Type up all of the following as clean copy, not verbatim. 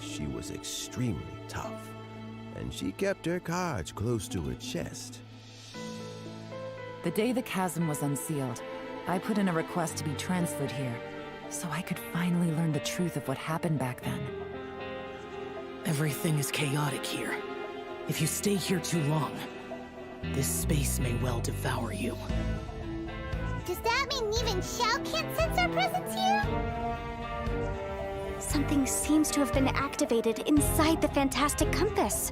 she was extremely tough, and she kept her cards close to her chest. The day the chasm was unsealed, I put in a request to be transferred here, so I could finally learn the truth of what happened back then. Everything is chaotic here. If you stay here too long, this space may well devour you. Does that mean even Xiao can't sense our presence here? Something seems to have been activated inside the Fantastic Compass.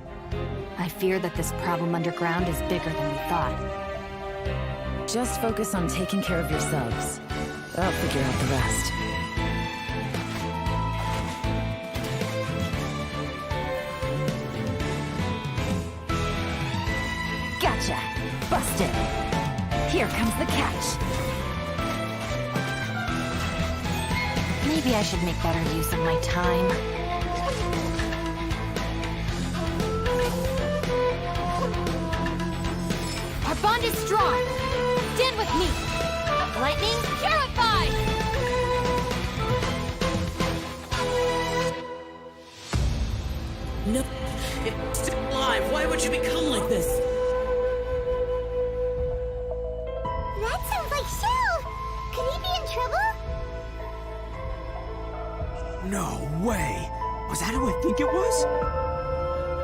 I fear that this problem underground is bigger than we thought. Just focus on taking care of yourselves. I'll figure out the rest. Gotcha! Busted! Here comes the catch. Maybe I should make better use of my time. Our bond is strong! Stand with me! Lightning purified! No, it's still alive. Why would you become like this? That sounds like Xiao! Could he be in trouble? No way! Was that who I think it was?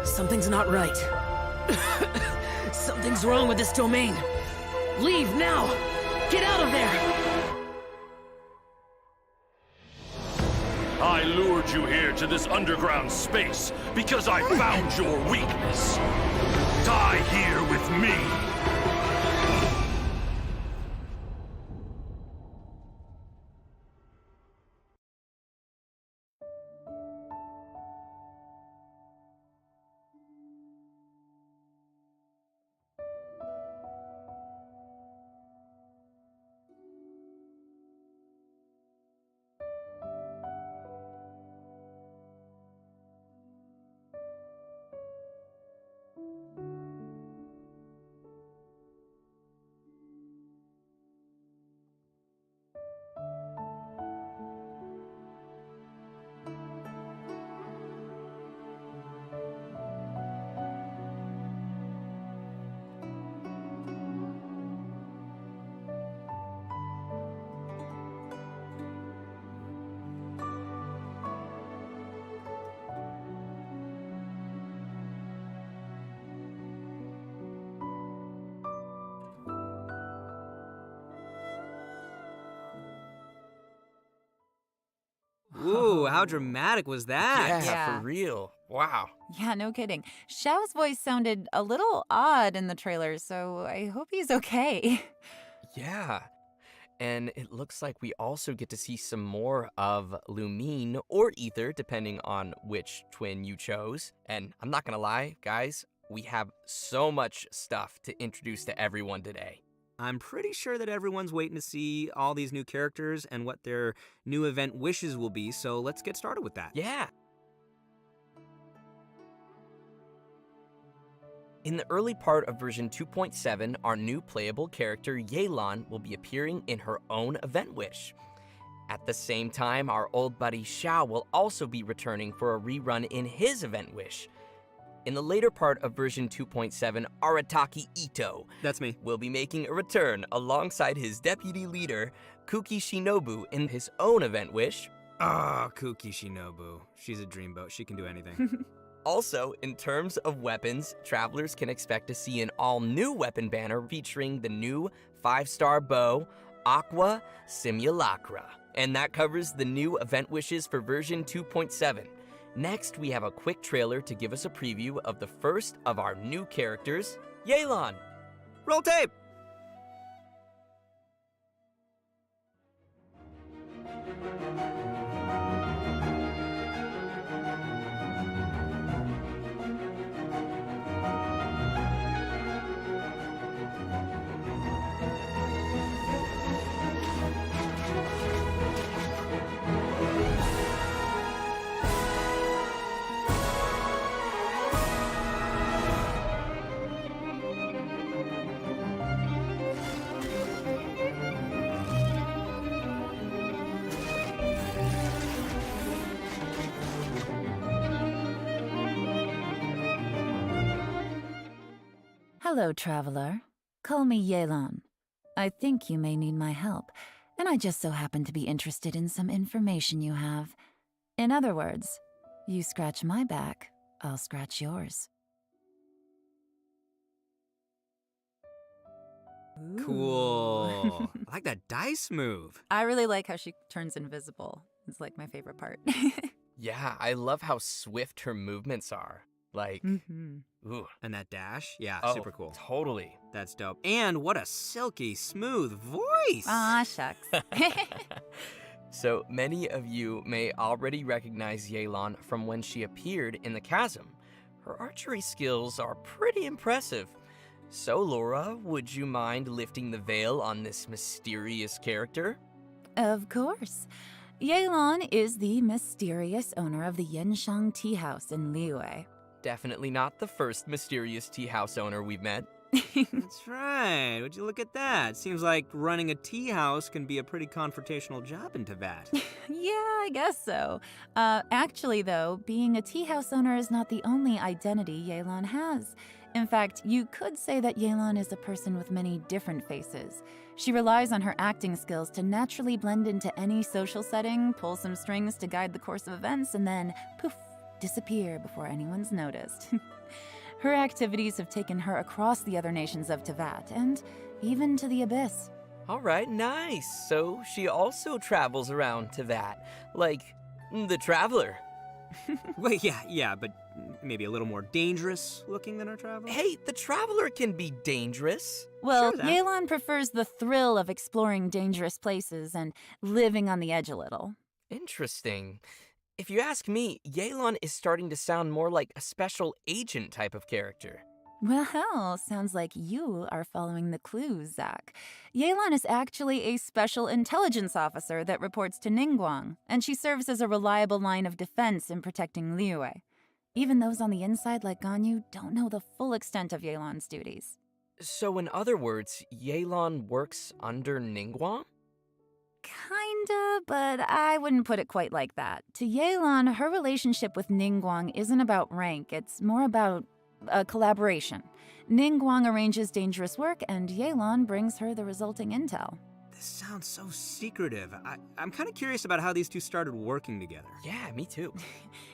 Something's not right. Something's wrong with this domain. Leave now! Get out of there! I lured you here to this underground space because I found your weakness. Die here with me! Ooh, how dramatic was that? Yeah. For real. Wow. Yeah, no kidding. Xiao's voice sounded a little odd in the trailer, so I hope he's okay. Yeah. And it looks like we also get to see some more of Lumine or Ether, depending on which twin you chose. And I'm not gonna lie, guys, we have so much stuff to introduce to everyone today. I'm pretty sure that everyone's waiting to see all these new characters and what their new event wishes will be, so let's get started with that. Yeah. In the early part of version 2.7, our new playable character, Yelan, will be appearing in her own event wish. At the same time, our old buddy Xiao will also be returning for a rerun in his event wish. In the later part of version 2.7, Arataki Ito That's me. will be making a return alongside his deputy leader, Kukishinobu, in his own event wish. Ah, Kukishinobu. She's a dreamboat. She can do anything. Also, in terms of weapons, travelers can expect to see an all-new weapon banner featuring the new 5-star bow, Aqua Simulacra. And that covers the new event wishes for version 2.7. Next, we have a quick trailer to give us a preview of the first of our new characters, Yelan. Roll tape! Hello, traveler. Call me Yelan. I think you may need my help, and I just so happen to be interested in some information you have. In other words, you scratch my back, I'll scratch yours. Cool. I like that dice move. I really like how she turns invisible. It's like my favorite part. Yeah, I love how swift her movements are. Like, ooh. And that dash? Yeah, Oh, super cool. Totally. That's dope. And what a silky smooth voice. Aw, shucks. So many of you may already recognize Yelan from when she appeared in the chasm. Her archery skills are pretty impressive. So, Laura, would you mind lifting the veil on this mysterious character? Of course. Yelan is the mysterious owner of the Yenshang Tea House in Liyue. Definitely not the first mysterious tea house owner we've met. That's right. Would you look at that? Seems like running a tea house can be a pretty confrontational job in Teyvat. Yeah, I guess so. Actually, though, being a tea house owner is not the only identity Yelan has. In fact, you could say that Yelan is a person with many different faces. She relies on her acting skills to naturally blend into any social setting, pull some strings to guide the course of events, and then, poof, disappear before anyone's noticed. Her activities have taken her across the other nations of Teyvat, and even to the Abyss. All right, nice. So she also travels around Teyvat, like the Traveler. Wait, yeah, but maybe a little more dangerous looking than our traveler? Hey, the Traveler can be dangerous. Well, Sure, Zach. Yelan prefers the thrill of exploring dangerous places and living on the edge a little. Interesting. If you ask me, Yelan is starting to sound more like a special agent type of character. Well, sounds like you are following the clues, Zach. Yelan is actually a special intelligence officer that reports to Ningguang, and she serves as a reliable line of defense in protecting Liyue. Even those on the inside like Ganyu don't know the full extent of Yelan's duties. So in other words, Yelan works under Ningguang? Kinda, but I wouldn't put it quite like that. To Yelan, her relationship with Ningguang isn't about rank, it's more about a collaboration. Ningguang arranges dangerous work, and Yelan brings her the resulting intel. This sounds so secretive. I'm kind of curious about how these two started working together. Yeah, me too.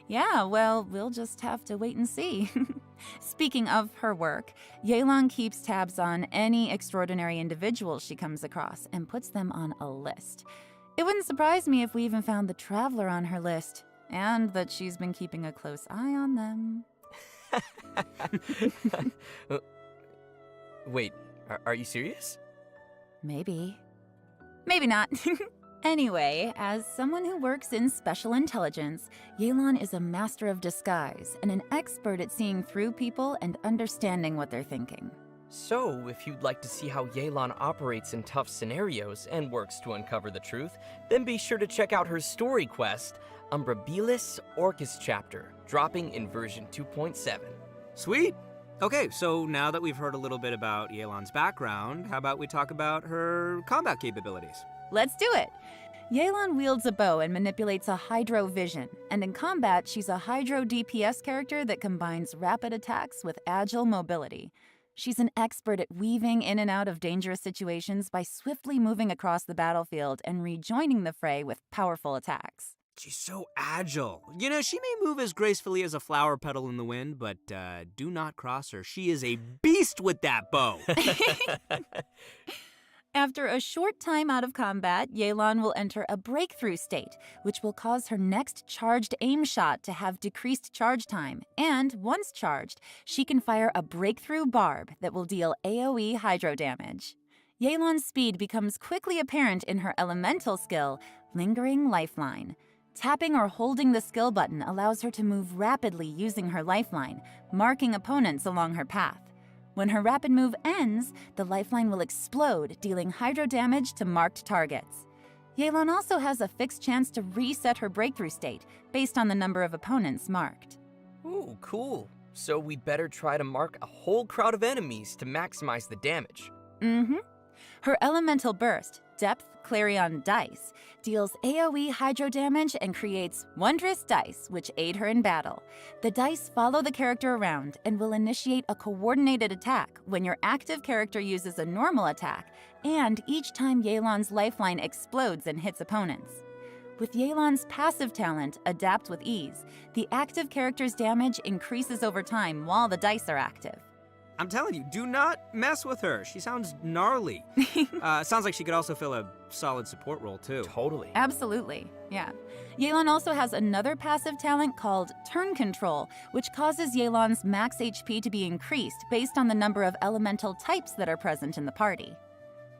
Yeah, well, we'll just have to wait and see. Speaking of her work, Yelan keeps tabs on any extraordinary individuals she comes across and puts them on a list. It wouldn't surprise me if we even found the Traveler on her list, and that she's been keeping a close eye on them. Wait, are you serious? Maybe. Maybe not. Anyway, as someone who works in special intelligence, Yelan is a master of disguise and an expert at seeing through people and understanding what they're thinking. So, if you'd like to see how Yelan operates in tough scenarios and works to uncover the truth, then be sure to check out her story quest, Perilous Chapter, dropping in version 2.7. Sweet. Okay, so now that we've heard a little bit about Yelan's background, how about we talk about her combat capabilities? Let's do it! Yelan wields a bow and manipulates a hydro vision, and in combat, she's a hydro DPS character that combines rapid attacks with agile mobility. She's an expert at weaving in and out of dangerous situations by swiftly moving across the battlefield and rejoining the fray with powerful attacks. She's so agile. You know, she may move as gracefully as a flower petal in the wind, but do not cross her. She is a beast with that bow. After a short time out of combat, Yelan will enter a breakthrough state, which will cause her next charged aim shot to have decreased charge time. And once charged, she can fire a breakthrough barb that will deal AoE hydro damage. Yelan's speed becomes quickly apparent in her elemental skill, Lingering Lifeline. Tapping or holding the skill button allows her to move rapidly using her lifeline, marking opponents along her path. When her rapid move ends, the lifeline will explode, dealing hydro damage to marked targets. Yelan also has a fixed chance to reset her breakthrough state, based on the number of opponents marked. Ooh, cool. So we'd better try to mark a whole crowd of enemies to maximize the damage. Her elemental burst, depth, Clarion Dice, deals AoE hydro damage and creates wondrous dice, which aid her in battle. The dice follow the character around and will initiate a coordinated attack when your active character uses a normal attack, and each time Yelan's lifeline explodes and hits opponents. With Yelan's passive talent, Adapt with Ease, the active character's damage increases over time while the dice are active. I'm telling you, do not mess with her. She sounds gnarly. Sounds like she could also fill a solid support role, too. Totally. Absolutely, yeah. Yelan also has another passive talent called Turn Control, which causes Yelan's max HP to be increased based on the number of elemental types that are present in the party.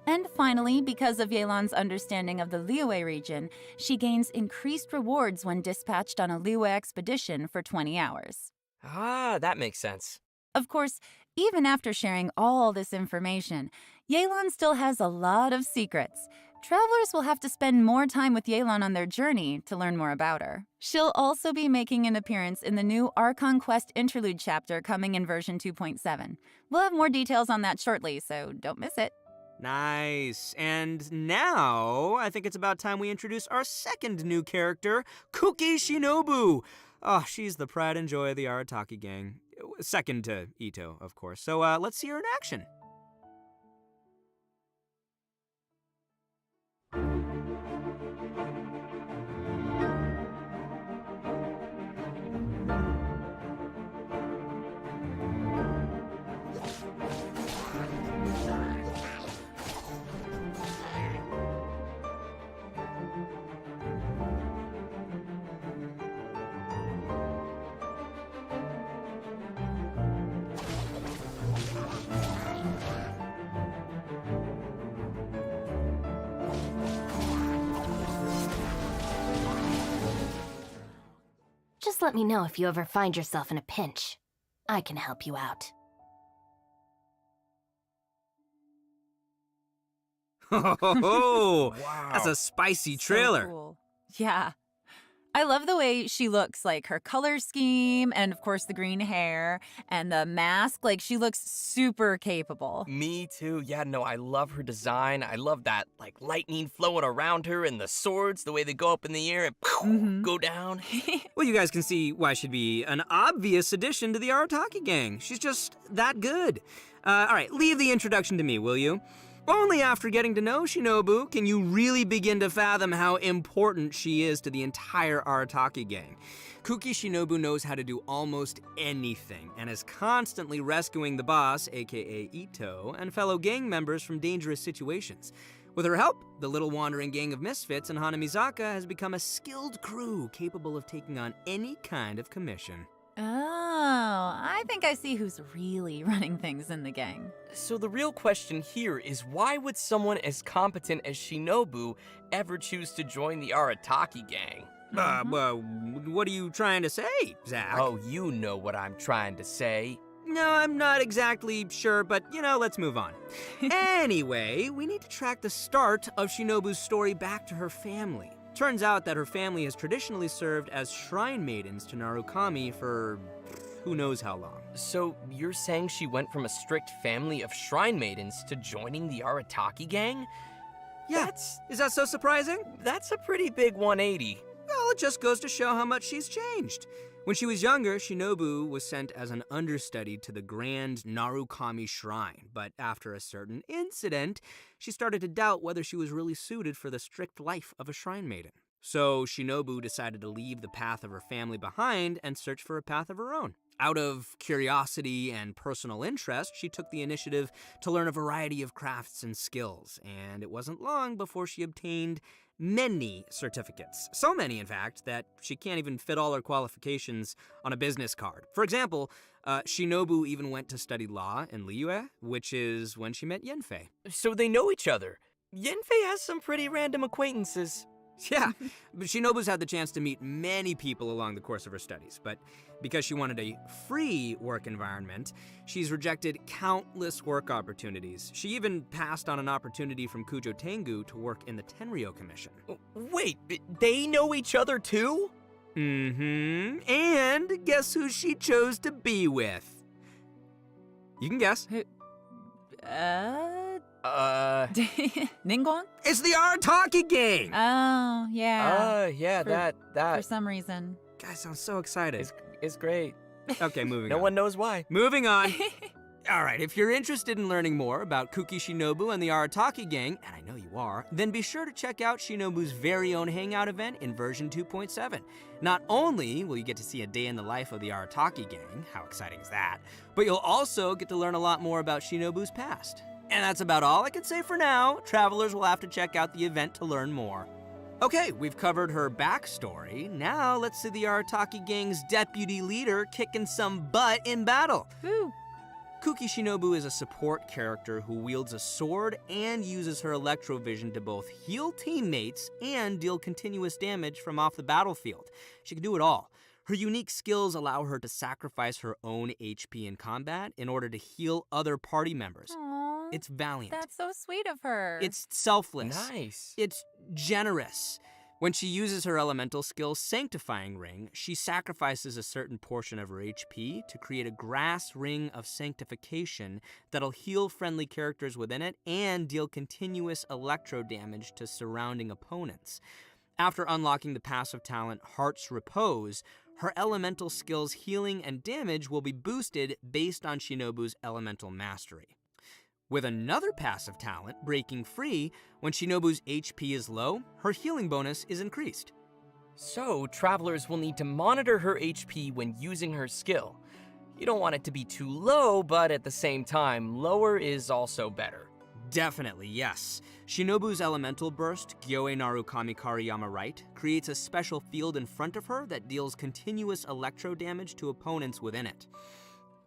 And finally, because of Yelan's understanding of the Liyue region, she gains increased rewards when dispatched on a Liyue expedition for 20 hours. Ah, that makes sense. Of course, even after sharing all this information, Yelan still has a lot of secrets. Travelers will have to spend more time with Yelan on their journey to learn more about her. She'll also be making an appearance in the new Archon Quest Interlude chapter coming in version 2.7. We'll have more details on that shortly, so don't miss it. Nice. And now, I think it's about time we introduce our second new character, Kukishinobu. Oh, she's the pride and joy of the Arataki gang. Second to Ito, of course. So let's see her in action. Just let me know if you ever find yourself in a pinch. I can help you out. Oh, Wow. that's a spicy trailer. So cool. Yeah. I love the way she looks, like her color scheme and, of course, the green hair and the mask. Like, she looks super capable. Me too. Yeah, no, I love her design. I love that, like, lightning flowing around her and the swords, the way they go up in the air and go down. Well, you guys can see why she'd be an obvious addition to the Arataki gang. She's just that good. All right, leave the introduction to me, will you? Only after getting to know Shinobu can you really begin to fathom how important she is to the entire Arataki gang. Kukishinobu knows how to do almost anything and is constantly rescuing the boss, aka Ito, and fellow gang members from dangerous situations. With her help, the little wandering gang of misfits in Hanamizaka has become a skilled crew capable of taking on any kind of commission. Oh, I think I see who's really running things in the gang. So the real question here is, why would someone as competent as Shinobu ever choose to join the Arataki gang? Well, what are you trying to say, Zach? Oh, you know what I'm trying to say. No, I'm not exactly sure, but, let's move on. Anyway, we need to track the start of Shinobu's story back to her family. Turns out that her family has traditionally served as shrine maidens to Narukami for who knows how long. So you're saying she went from a strict family of shrine maidens to joining the Arataki gang? Yeah, is that so surprising? That's a pretty big 180. Well, it just goes to show how much she's changed. When she was younger, Shinobu was sent as an understudy to the Grand Narukami Shrine, but after a certain incident, she started to doubt whether she was really suited for the strict life of a shrine maiden. So Shinobu decided to leave the path of her family behind and search for a path of her own. Out of curiosity and personal interest, she took the initiative to learn a variety of crafts and skills, and it wasn't long before she obtained many certificates. So many, in fact, that she can't even fit all her qualifications on a business card. For example, Shinobu even went to study law in Liyue, which is when she met Yanfei. So they know each other. Yanfei has some pretty random acquaintances. Yeah, but Shinobu's had the chance to meet many people along the course of her studies, but because she wanted a free work environment, she's rejected countless work opportunities. She even passed on an opportunity from Kujo Tengu to work in the Tenryou Commission. Wait, they know each other too? Mm-hmm. And guess who she chose to be with? You can guess. Ningguang? It's the Arataki gang! Oh, yeah. Yeah, For that some reason. Guys, I'm so excited. is great. Okay, moving No on. one knows why. Moving on. All right, if you're interested in learning more about Kukishinobu and the Arataki gang, and I know you are, then be sure to check out Shinobu's very own hangout event in version 2.7. Not only will you get to see a day in the life of the Arataki gang, how exciting is that, but you'll also get to learn a lot more about Shinobu's past. And that's about all I can say for now. Travelers will have to check out the event to learn more. Okay, we've covered her backstory. Now let's see the Arataki gang's deputy leader kicking some butt in battle. Woo. Kukishinobu is a support character who wields a sword and uses her electrovision to both heal teammates and deal continuous damage from off the battlefield. She can do it all. Her unique skills allow her to sacrifice her own HP in combat in order to heal other party members. Aww, It's valiant. that's so sweet of her. It's selfless. Nice. It's generous. When she uses her elemental skill, Sanctifying Ring, she sacrifices a certain portion of her HP to create a grass ring of sanctification that'll heal friendly characters within it and deal continuous electro damage to surrounding opponents. After unlocking the passive talent Heart's Repose, her elemental skill's healing and damage will be boosted based on Shinobu's elemental mastery. With another passive talent, Breaking Free, when Shinobu's HP is low, her healing bonus is increased. So, travelers will need to monitor her HP when using her skill. You don't want it to be too low, but at the same time, lower is also better. Definitely, yes. Shinobu's elemental burst, Gyoe Narukami Kariyama Right, creates a special field in front of her that deals continuous electro damage to opponents within it.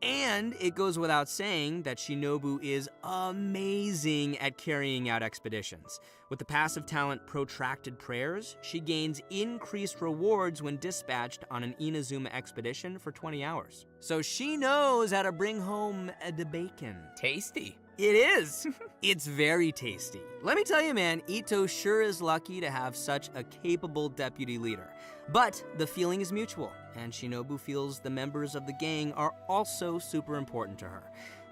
And it goes without saying that Shinobu is amazing at carrying out expeditions. With the passive talent Protracted Prayers, she gains increased rewards when dispatched on an Inazuma expedition for 20 hours. So she knows how to bring home the bacon. Tasty. It is. It's very tasty. Let me tell you, man, Ito sure is lucky to have such a capable deputy leader. But the feeling is mutual, and Shinobu feels the members of the gang are also super important to her.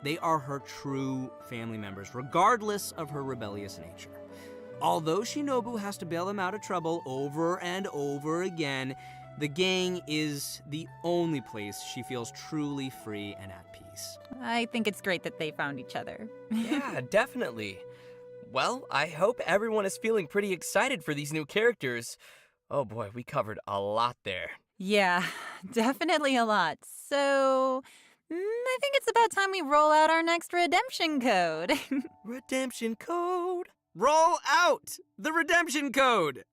They are her true family members, regardless of her rebellious nature. Although Shinobu has to bail them out of trouble over and over again, the gang is the only place she feels truly free and at peace. I think it's great that they found each other. Yeah, definitely. Well, I hope everyone is feeling pretty excited for these new characters. Oh boy, we covered a lot there. Yeah, definitely a lot. So, I think it's about time we roll out our next redemption code. Redemption code. Roll out the redemption code!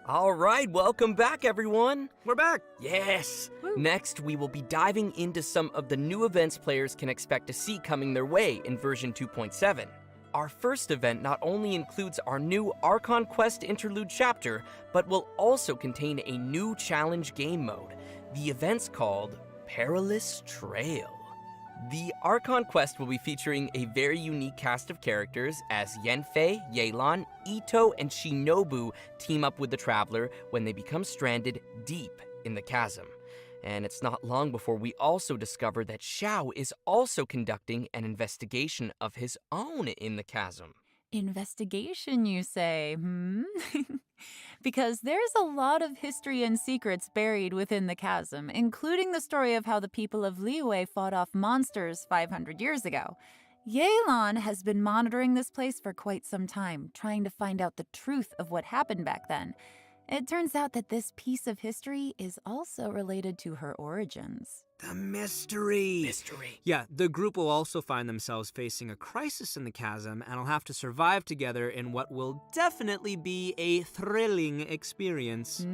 All right, welcome back, everyone. We're back! Yes! Woo. Next, we will be diving into some of the new events players can expect to see coming their way in version 2.7. Our first event not only includes our new Archon Quest Interlude chapter, but will also contain a new challenge game mode. The event's called Perilous Trail. The Archon Quest will be featuring a very unique cast of characters as Yanfei, Yelan, Ito, and Shinobu team up with the Traveler when they become stranded deep in the chasm. And it's not long before we also discover that Xiao is also conducting an investigation of his own in the chasm. Investigation, you say, hmm? Because there's a lot of history and secrets buried within the chasm, including the story of how the people of Liyue fought off monsters 500 years ago. Yelan has been monitoring this place for quite some time, trying to find out the truth of what happened back then. It turns out that this piece of history is also related to her origins. The mystery. Mystery. Yeah, the group will also find themselves facing a crisis in the chasm and will have to survive together in what will definitely be a thrilling experience.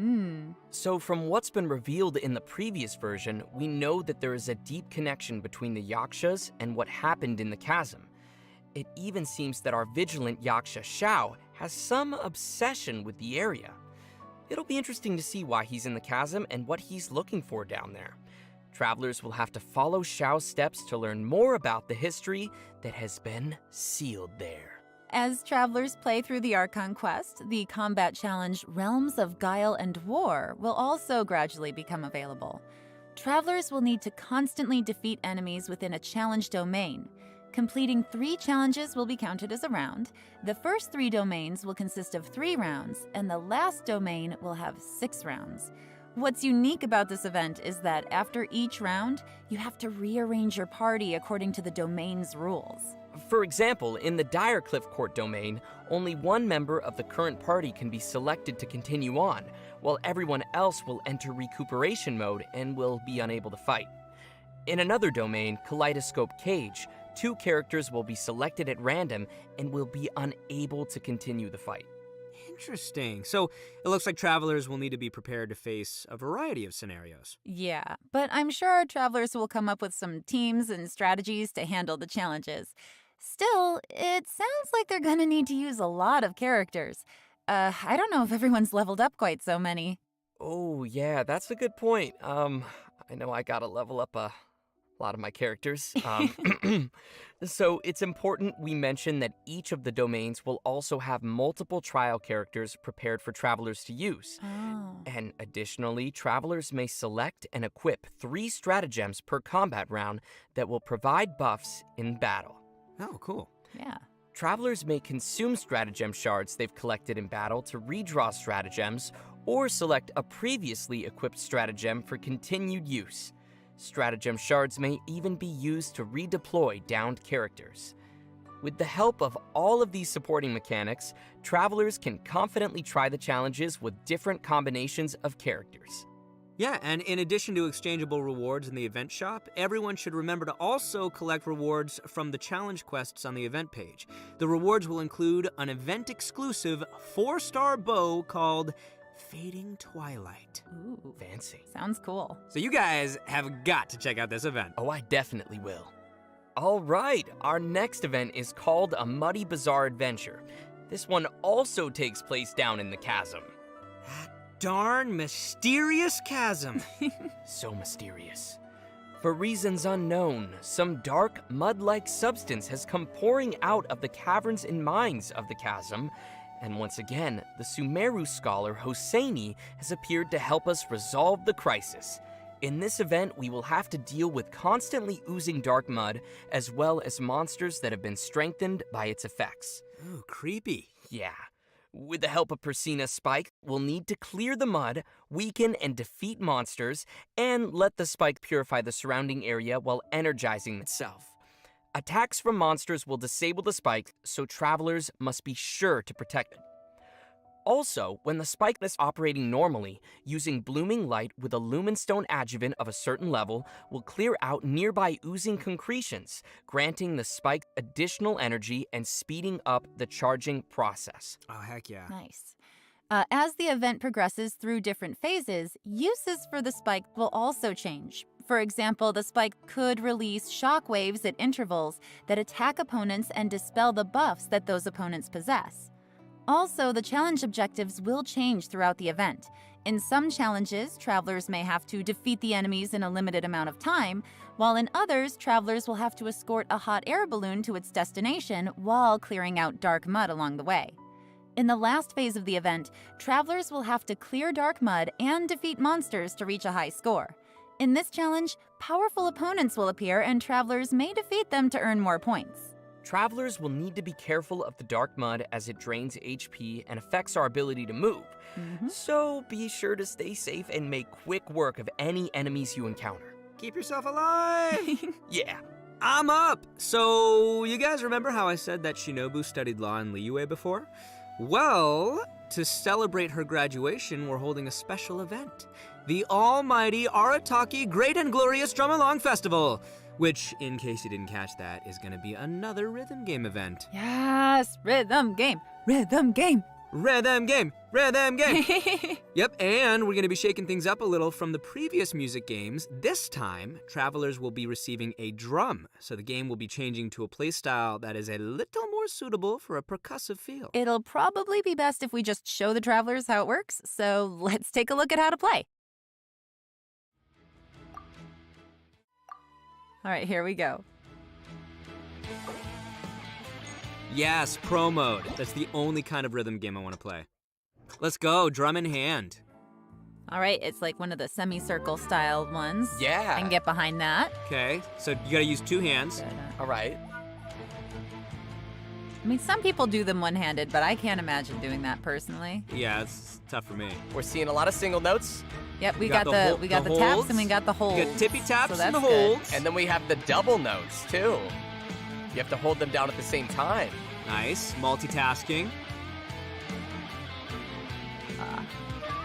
So from what's been revealed in the previous version, we know that there is a deep connection between the Yakshas and what happened in the chasm. It even seems that our vigilant Yaksha Xiao has some obsession with the area. It'll be interesting to see why he's in the chasm and what he's looking for down there. Travelers will have to follow Xiao's steps to learn more about the history that has been sealed there. As travelers play through the Archon quest, the combat challenge Realms of Guile and War will also gradually become available. Travelers will need to constantly defeat enemies within a challenge domain. Completing 3 challenges will be counted as a round. The first 3 domains will consist of 3 rounds, and the last domain will have 6 rounds. What's unique about this event is that after each round, you have to rearrange your party according to the domain's rules. For example, in the Direcliff Court domain, only one member of the current party can be selected to continue on, while everyone else will enter recuperation mode and will be unable to fight. In another domain, Kaleidoscope Cage, 2 characters will be selected at random and will be unable to continue the fight. Interesting. So it looks like travelers will need to be prepared to face a variety of scenarios. Yeah, but I'm sure our travelers will come up with some teams and strategies to handle the challenges. Still, it sounds like they're gonna need to use a lot of characters. I don't know if everyone's leveled up quite so many. Oh yeah, that's a good point. I know I gotta level up a lot of my characters. So it's important we mention that each of the domains will also have multiple trial characters prepared for travelers to use. Oh. And additionally, travelers may select and equip 3 stratagems per combat round that will provide buffs in battle. Oh, cool. Yeah. Travelers may consume stratagem shards they've collected in battle to redraw stratagems, or select a previously equipped stratagem for continued use. Stratagem shards may even be used to redeploy downed characters. With the help of all of these supporting mechanics, travelers can confidently try the challenges with different combinations of characters. Yeah, and in addition to exchangeable rewards in the event shop, everyone should remember to also collect rewards from the challenge quests on the event page. The rewards will include an event-exclusive 4-star bow called Fading Twilight. Ooh, Fancy. sounds cool. So you guys have got to check out this event. Oh, I definitely will. All right, our next event is called A Muddy Bazaar Adventure. This one also takes place down in the chasm. That darn mysterious chasm. So mysterious. For reasons unknown, some dark, mud-like substance has come pouring out of the caverns and mines of the chasm, and once again, the Sumeru scholar Hosseini has appeared to help us resolve the crisis. In this event, we will have to deal with constantly oozing dark mud, as well as monsters that have been strengthened by its effects. Ooh, creepy. Yeah. With the help of Persina Spike, we'll need to clear the mud, weaken and defeat monsters, and let the spike purify the surrounding area while energizing itself. Attacks from monsters will disable the spike, so travelers must be sure to protect it. Also, when the spike is operating normally, using blooming light with a lumenstone adjuvant of a certain level will clear out nearby oozing concretions, granting the spike additional energy and speeding up the charging process. Oh, heck yeah. Nice. As the event progresses through different phases, uses for the spike will also change. For example, the spike could release shockwaves at intervals that attack opponents and dispel the buffs that those opponents possess. Also, the challenge objectives will change throughout the event. In some challenges, travelers may have to defeat the enemies in a limited amount of time, while in others, travelers will have to escort a hot air balloon to its destination while clearing out dark mud along the way. In the last phase of the event, travelers will have to clear dark mud and defeat monsters to reach a high score. In this challenge, powerful opponents will appear and travelers may defeat them to earn more points. Travelers will need to be careful of the dark mud as it drains HP and affects our ability to move. So be sure to stay safe and make quick work of any enemies you encounter. Keep yourself alive! Yeah. I'm up! So, you guys remember how I said that Shinobu studied law in Liyue before? Well, to celebrate her graduation, we're holding a special event. The almighty Arataki Great and Glorious Drum Along Festival, which, in case you didn't catch that, is gonna be another rhythm game event. Yes, rhythm game, rhythm game. Rhythm game! Rhythm game! Yep, and we're gonna be shaking things up a little from the previous music games. This time, travelers will be receiving a drum, so the game will be changing to a playstyle that is a little more suitable for a percussive feel. It'll probably be best if we just show the travelers how it works, so let's take a look at how to play. All right, here we go. Yes, pro mode. That's the only kind of rhythm game I want to play. Let's go, drum in hand. All right, it's like one of the semicircle style ones. Yeah. I can get behind that. Okay, so you gotta use two hands. Good. All right. I mean, some people do them one-handed, but I can't imagine doing that personally. Yeah, it's tough for me. We're seeing a lot of single notes, Yep, we got got the the taps holds. and we got the holds. You got tippy taps so and the that's good. holds. and then we have the double notes, too. You have to hold them down at the same time. Nice, multitasking.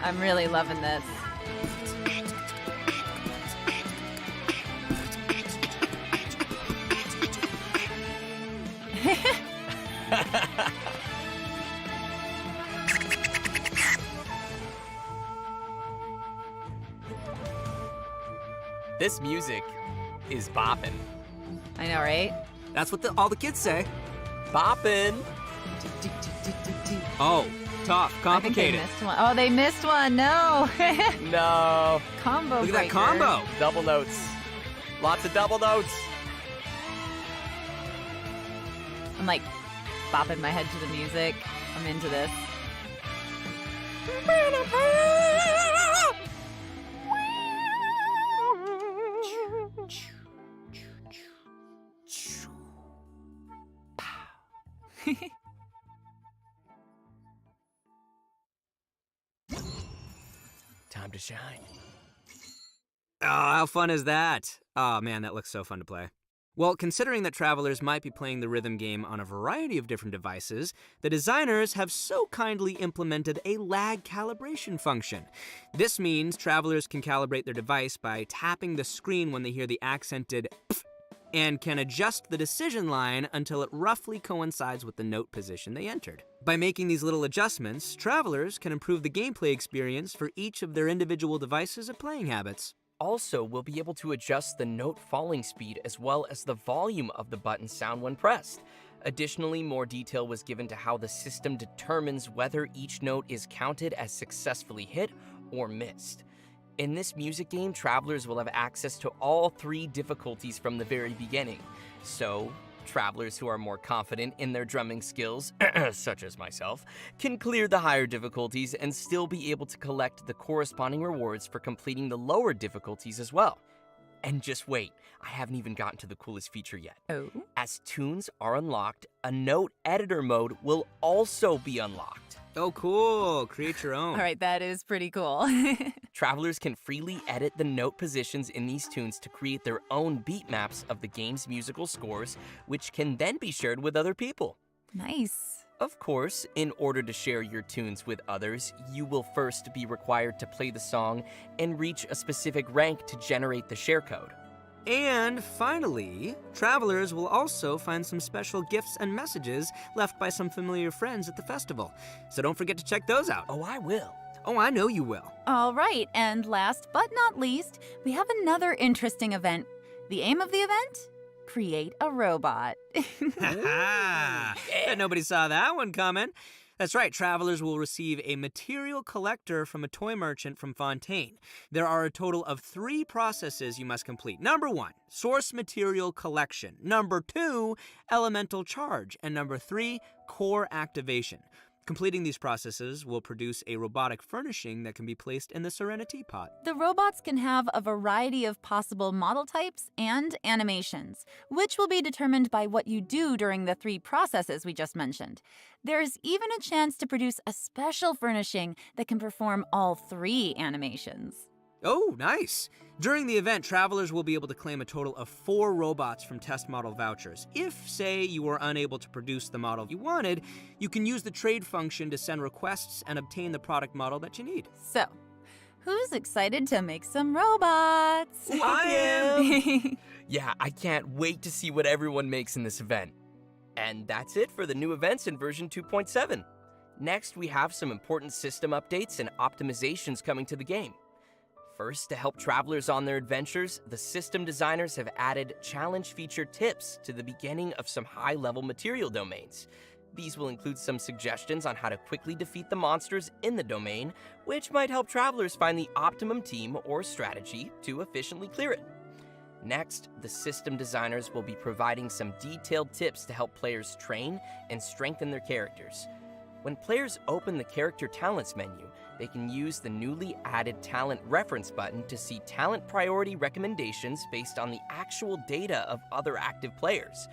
I'm really loving this. This music is bopping. I know, right? That's what all the kids say. Bopping. Oh, tough, I think they complicated. missed one. Oh, they missed one. No. No. Combo Look at that breaker. combo. Double notes. Lots of double notes. I'm like bopping my head to the music. I'm into this. Time to shine. Oh, how fun is that? Oh man, that looks so fun to play. Well, considering that travelers might be playing the rhythm game on a variety of different devices, the designers have so kindly implemented a lag calibration function. This means travelers can calibrate their device by tapping the screen when they hear the accented pf, and can adjust the decision line until it roughly coincides with the note position they entered. By making these little adjustments, travelers can improve the gameplay experience for each of their individual devices and playing habits. Also, we'll be able to adjust the note falling speed as well as the volume of the button sound when pressed. Additionally, more detail was given to how the system determines whether each note is counted as successfully hit or missed. In this music game, travelers will have access to all 3 difficulties from the very beginning. So, travelers who are more confident in their drumming skills, such as myself, can clear the higher difficulties and still be able to collect the corresponding rewards for completing the lower difficulties as well. And just wait, I haven't even gotten to the coolest feature yet. Oh. As tunes are unlocked, a note editor mode will also be unlocked. Oh, cool. Create your own. All right, that is pretty cool. Travelers can freely edit the note positions in these tunes to create their own beat maps of the game's musical scores, which can then be shared with other people. Nice. Of course, in order to share your tunes with others, you will first be required to play the song and reach a specific rank to generate the share code. And finally, travelers will also find some special gifts and messages left by some familiar friends at the festival. So don't forget to check those out. Oh, I will. Oh, I know you will. All right, and last but not least, we have another interesting event. The aim of the event? Create a robot. Ha Bet nobody saw that one coming. That's right, travelers will receive a material collector from a toy merchant from Fontaine. There are a total of 3 processes you must complete. Number 1, source material collection. Number 2, elemental charge. And number 3, core activation. Completing these processes will produce a robotic furnishing that can be placed in the Serenity Pot. The robots can have a variety of possible model types and animations, which will be determined by what you do during the 3 processes we just mentioned. There's even a chance to produce a special furnishing that can perform all 3 animations. Oh, nice! During the event, travelers will be able to claim a total of 4 robots from test model vouchers. If, say, you were unable to produce the model you wanted, you can use the trade function to send requests and obtain the product model that you need. So, who's excited to make some robots? I am! Yeah, I can't wait to see what everyone makes in this event. And that's it for the new events in version 2.7. Next, we have some important system updates and optimizations coming to the game. First, to help travelers on their adventures, the system designers have added challenge feature tips to the beginning of some high-level material domains. These will include some suggestions on how to quickly defeat the monsters in the domain, which might help travelers find the optimum team or strategy to efficiently clear it. Next, the system designers will be providing some detailed tips to help players train and strengthen their characters. When players open the Character Talents menu, they can use the newly added Talent Reference button to see talent priority recommendations based on the actual data of other active players.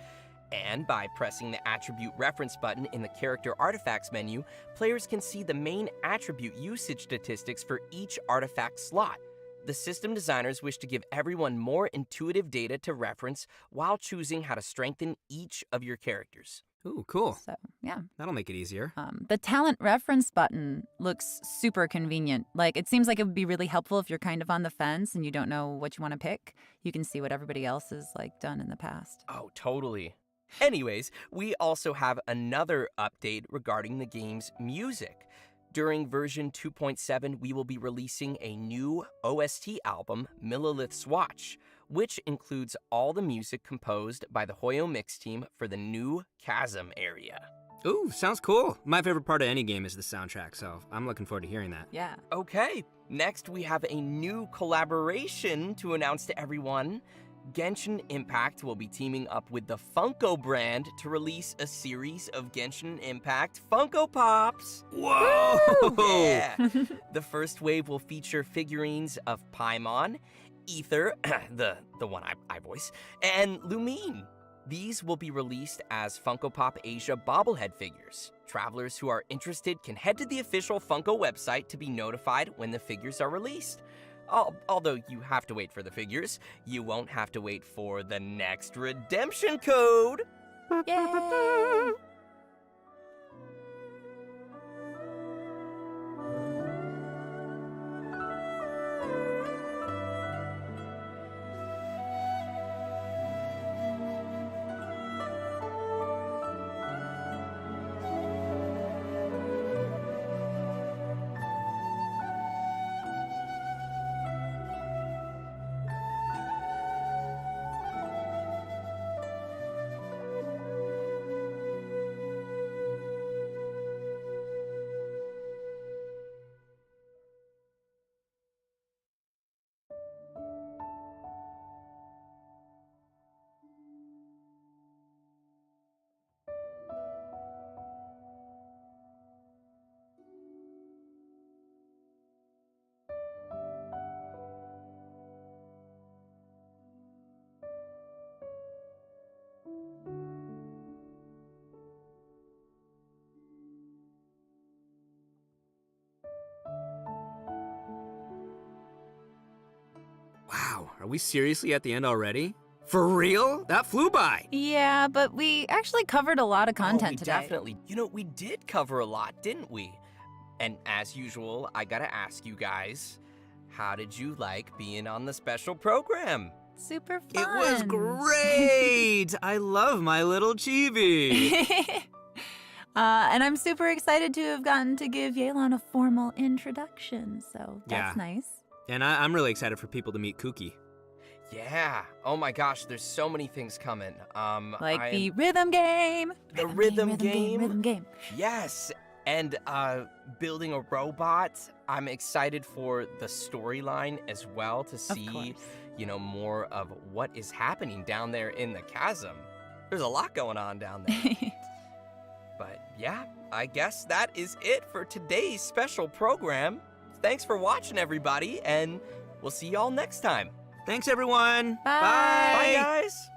And by pressing the Attribute Reference button in the Character Artifacts menu, players can see the main attribute usage statistics for each artifact slot. The system designers wish to give everyone more intuitive data to reference while choosing how to strengthen each of your characters. Ooh, cool. So, yeah. That'll make it easier. The talent reference button looks super convenient. Like, it seems like it would be really helpful if you're kind of on the fence and you don't know what you want to pick. You can see what everybody else has, done in the past. Oh, totally. Anyways, we also have another update regarding the game's music. During version 2.7, we will be releasing a new OST album, Millilith's Watch, which includes all the music composed by the Hoyo Mix team for the new Chasm area. Ooh, sounds cool. My favorite part of any game is the soundtrack, so I'm looking forward to hearing that. Yeah. Okay, next we have a new collaboration to announce to everyone. Genshin Impact will be teaming up with the Funko brand to release a series of Genshin Impact Funko Pops. Whoa! Yeah. The first wave will feature figurines of Paimon, Ether, the one I voice, and Lumine. These will be released as Funko Pop Asia bobblehead figures. Travelers who are interested can head to the official Funko website to be notified when the figures are released. Although you have to wait for the figures, you won't have to wait for the next redemption code. Yay! Wow, are we seriously at the end already? For real? That flew by. Yeah, but we actually covered a lot of content today. Definitely. We did cover a lot, didn't we? And as usual, I gotta ask you guys, how did you like being on the special program? Super fun. It was great. I love my little chibi. And I'm super excited to have gotten to give Yelan a formal introduction, so that's nice. And I'm really excited for people to meet Kuki. Yeah. Oh my gosh, there's so many things coming. The rhythm game. The rhythm game. Rhythm game. Yes. And building a robot. I'm excited for the storyline as well to see, more of what is happening down there in the chasm. There's a lot going on down there. But yeah, I guess that is it for today's special program. Thanks for watching, everybody, and we'll see y'all next time. Thanks, everyone. Bye. Bye, guys.